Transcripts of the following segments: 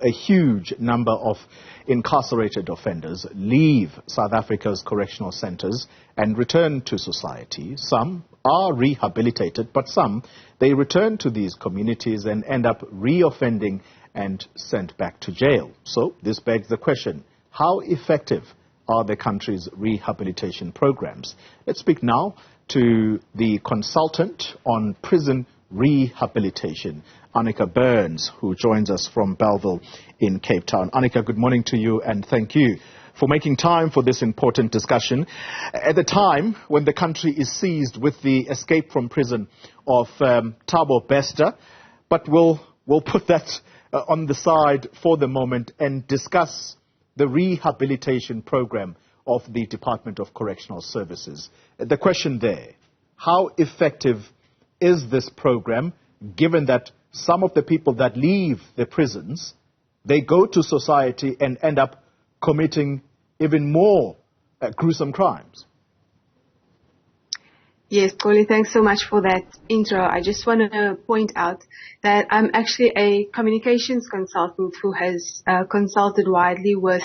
a huge number of incarcerated offenders leave South Africa's correctional centres and return to society. Some are rehabilitated, but some, they return to these communities and end up reoffending and sent back to jail. So this begs the question, how effective are the country's rehabilitation programs? Let's speak now to the consultant on prison rehabilitation, Anneke Burns, who joins us from Bellville in Cape Town. Anneke, good morning to you and thank you for making time for this important discussion at the time when the country is seized with the escape from prison of Thabo Bester. But we'll put that on the side for the moment and discuss the rehabilitation program of the Department of Correctional Services. The question there, how effective is this program, given that some of the people that leave the prisons, they go to society and end up committing even more gruesome crimes? Yes, Coley, thanks so much for that intro. I just want to point out that I'm actually a communications consultant who has consulted widely with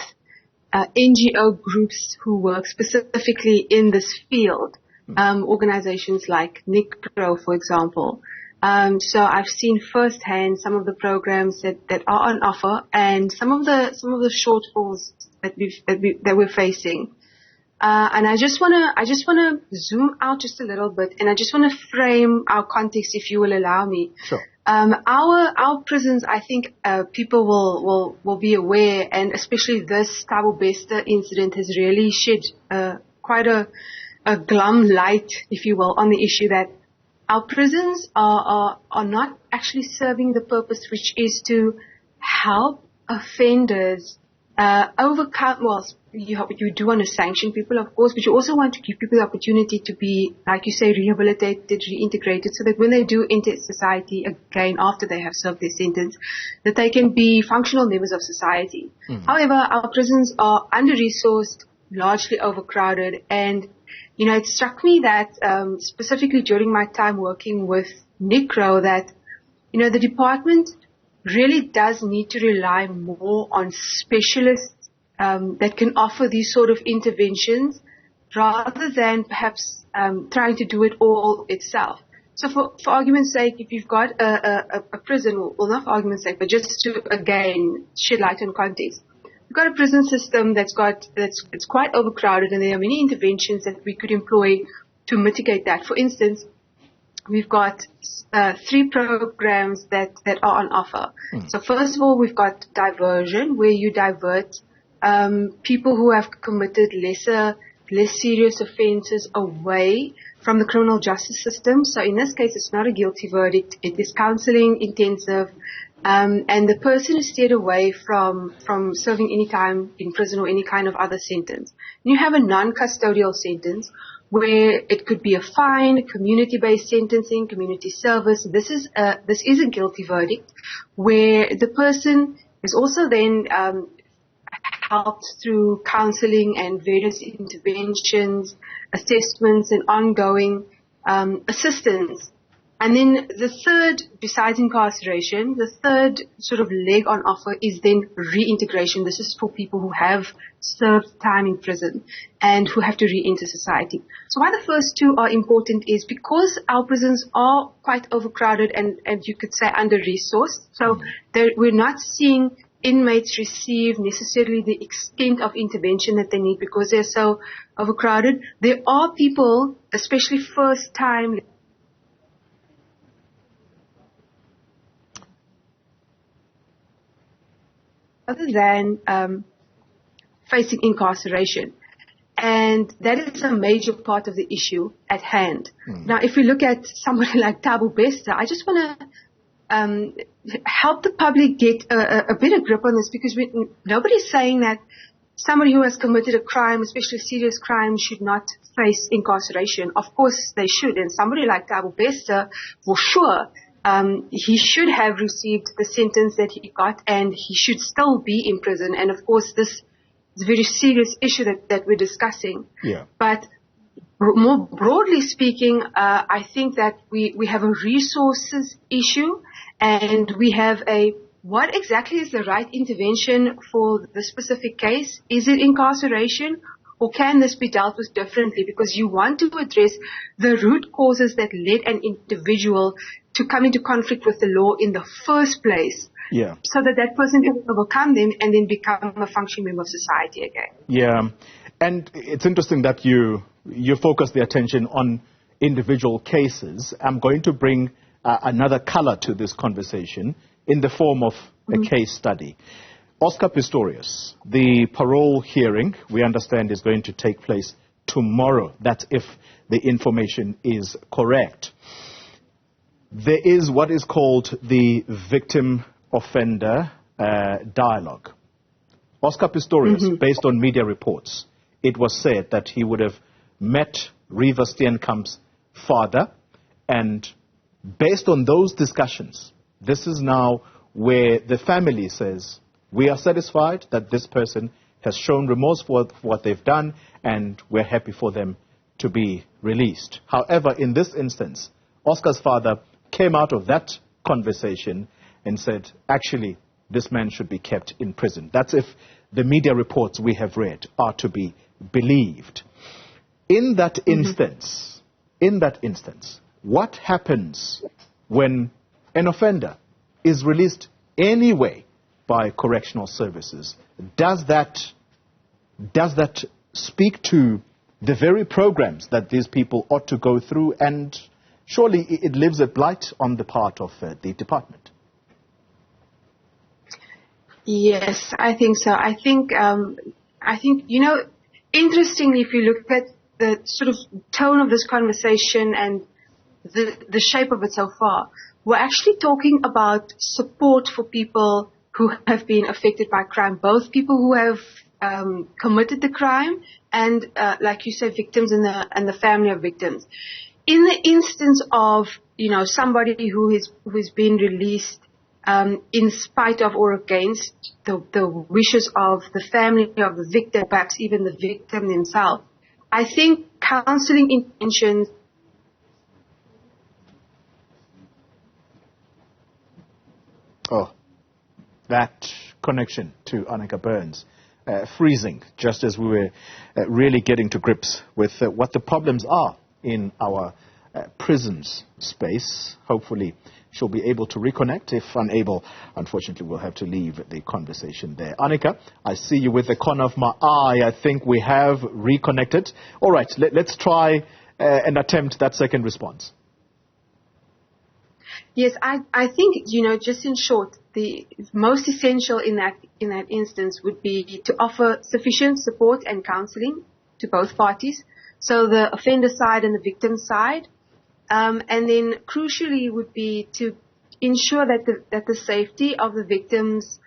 NGO groups who work specifically in this field, organizations like Newzroom, for example. So I've seen firsthand some of the programs that are on offer and some of the shortfalls that we're facing. And I just wanna zoom out just a little bit, and I just wanna frame our context, if you will allow me. Sure. Our prisons, I think, people will be aware, and especially this Thabo Bester incident has really shed quite a glum light, if you will, on the issue that our prisons are not actually serving the purpose, which is to help offenders overcome. Well, you do want to sanction people, of course, but you also want to give people the opportunity to be, like you say, rehabilitated, reintegrated, so that when they do enter society again after they have served their sentence, that they can be functional members of society. However, our prisons are under-resourced, largely overcrowded, and it struck me that specifically during my time working with Newzroom, that the department really does need to rely more on specialists that can offer these sort of interventions rather than perhaps trying to do it all itself. So for argument's sake, if you've got a prison, well, not for argument's sake, but just to, again, shed light on context, we've got a prison system that's quite overcrowded, and there are many interventions that we could employ to mitigate that. For instance, we've got 3 programs that are on offer. So first of all, we've got diversion, where you divert people who have committed less serious offences away from the criminal justice system. So in this case, it's not a guilty verdict. It is counselling intensive. And the person is steered away from serving any time in prison or any kind of other sentence. And you have a non-custodial sentence where it could be a fine, community-based sentencing, community service. This is a guilty verdict where the person is also then helped through counselling and various interventions, assessments, and ongoing assistance. And then the third, besides incarceration, the third sort of leg on offer is then reintegration. This is for people who have served time in prison and who have to re-enter society. So why the first 2 are important is because our prisons are quite overcrowded and you could say under-resourced. So we're not seeing inmates receive necessarily the extent of intervention that they need because they're so overcrowded. There are people, especially first-time, other than facing incarceration. And that is a major part of the issue at hand. Now, if we look at somebody like Thabo Bester, I just want to help the public get a better grip on this, because nobody's saying that somebody who has committed a crime, especially a serious crime, should not face incarceration. Of course they should. And somebody like Thabo Bester, for sure, he should have received the sentence that he got, and he should still be in prison. And of course, this is a very serious issue that we're discussing. Yeah. But more broadly speaking, I think that we have a resources issue, and we have a what exactly is the right intervention for the specific case? Is it incarceration, or can this be dealt with differently? Because you want to address the root causes that led an individual to come into conflict with the law in the first place. Yeah. So that person can overcome them and then become a functioning member of society again. Yeah. And it's interesting that you focus the attention on individual cases. I'm going to bring another color to this conversation in the form of a case study. Oscar Pistorius, the parole hearing, we understand, is going to take place tomorrow. That's if the information is correct. There is what is called the victim-offender dialogue. Oscar Pistorius, based on media reports, it was said that he would have met Reeva Steenkamp's father, and based on those discussions, this is now where the family says, we are satisfied that this person has shown remorse for what they've done, and we're happy for them to be released. However, in this instance, Oscar's father came out of that conversation and said, actually, this man should be kept in prison. That's if the media reports we have read are to be believed. In that instance, what happens when an offender is released anyway by correctional services? Does that speak to the very programs that these people ought to go through? And surely it leaves a blight on the part of the department. Yes, I think so. I think, interestingly, if you look at the sort of tone of this conversation and the shape of it so far, we're actually talking about support for people who have been affected by crime, both people who have committed the crime and, like you said, victims and the family of victims. In the instance of, somebody who has been released in spite of or against the wishes of the family of the victim, perhaps even the victim themselves, I think counseling interventions. Oh, that connection to Anneke Burns, freezing, just as we were really getting to grips with what the problems are in our prisons space. Hopefully she'll be able to reconnect. If unable, unfortunately, we'll have to leave the conversation there. Anneke, I see you with the corner of my eye. I think we have reconnected. All right, let's try and attempt that second response. Yes, I think, just in short, the most essential in that instance would be to offer sufficient support and counseling to both parties, so the offender side and the victim side. And then crucially would be to ensure that the safety of the victims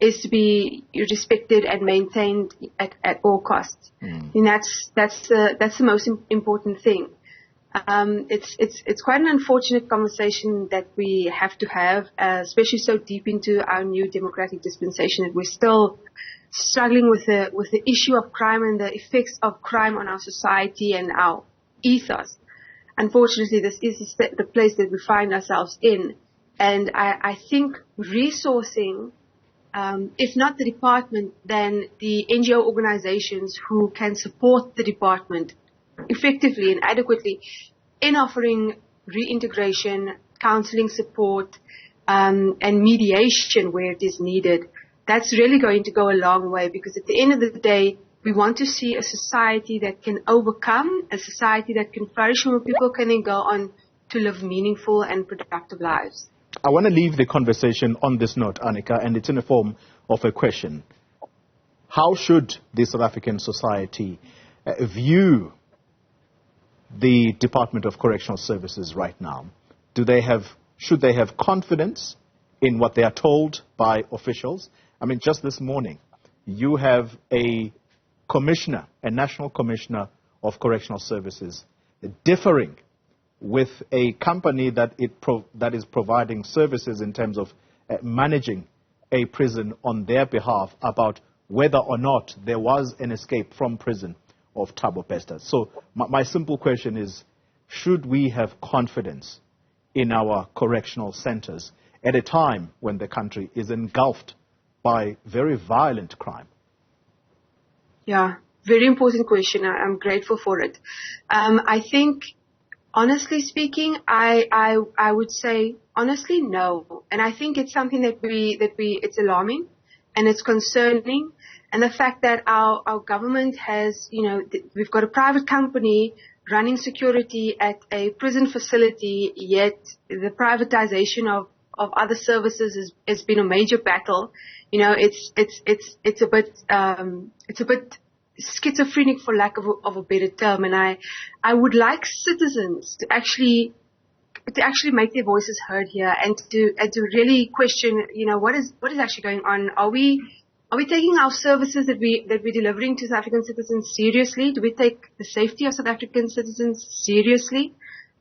is to be respected and maintained at all costs. And that's the most important thing. It's quite an unfortunate conversation that we have to have, especially so deep into our new democratic dispensation, that we're still struggling with the issue of crime and the effects of crime on our society and our ethos. Unfortunately, this is the place that we find ourselves in. And I think resourcing, if not the department, then the NGO organizations who can support the department effectively and adequately in offering reintegration, counseling support, and mediation where it is needed, that's really going to go a long way, because at the end of the day, we want to see a society that can overcome, a society that can flourish, where people can then go on to live meaningful and productive lives. I want to leave the conversation on this note, Anneke, and it's in the form of a question. How should the South African society view the Department of Correctional Services right now? Should they have confidence in what they are told by officials? I mean, just this morning, you have a commissioner, a national commissioner of correctional services, differing with a company that is providing services in terms of managing a prison on their behalf about whether or not there was an escape from prison of Thabo Bester. So my simple question is, should we have confidence in our correctional centers at a time when the country is engulfed by very violent crime? Yeah, very important question. I'm grateful for it. I think, honestly speaking, I would say honestly no, and I think it's something that it's alarming, and it's concerning, and the fact that our government has, we've got a private company running security at a prison facility, yet the privatization of other services has been a major battle. It's a bit schizophrenic, for lack of a better term, and I would like citizens to actually make their voices heard here, and to really question, what is actually going on. Are we taking our services that we're delivering to South African citizens seriously? Do we take the safety of South African citizens seriously?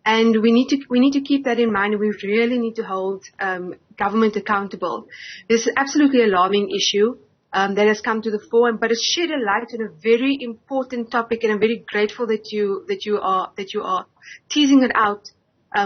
And we need to keep that in mind. We really need to hold government accountable. This is absolutely alarming issue that has come to the fore, but it's shed a light on a very important topic, and I'm very grateful that you are teasing it out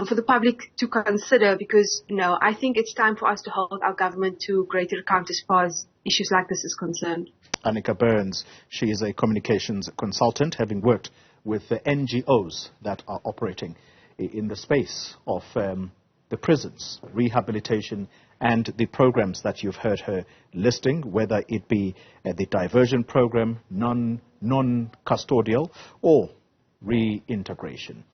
for the public to consider, because I think it's time for us to hold our government to greater account as far as issues like this is concerned. Anneke Burns, she is a communications consultant, having worked with the NGOs that are operating in the space of the prisons, rehabilitation, and the programs that you've heard her listing, whether it be the diversion program, non-custodial, or reintegration.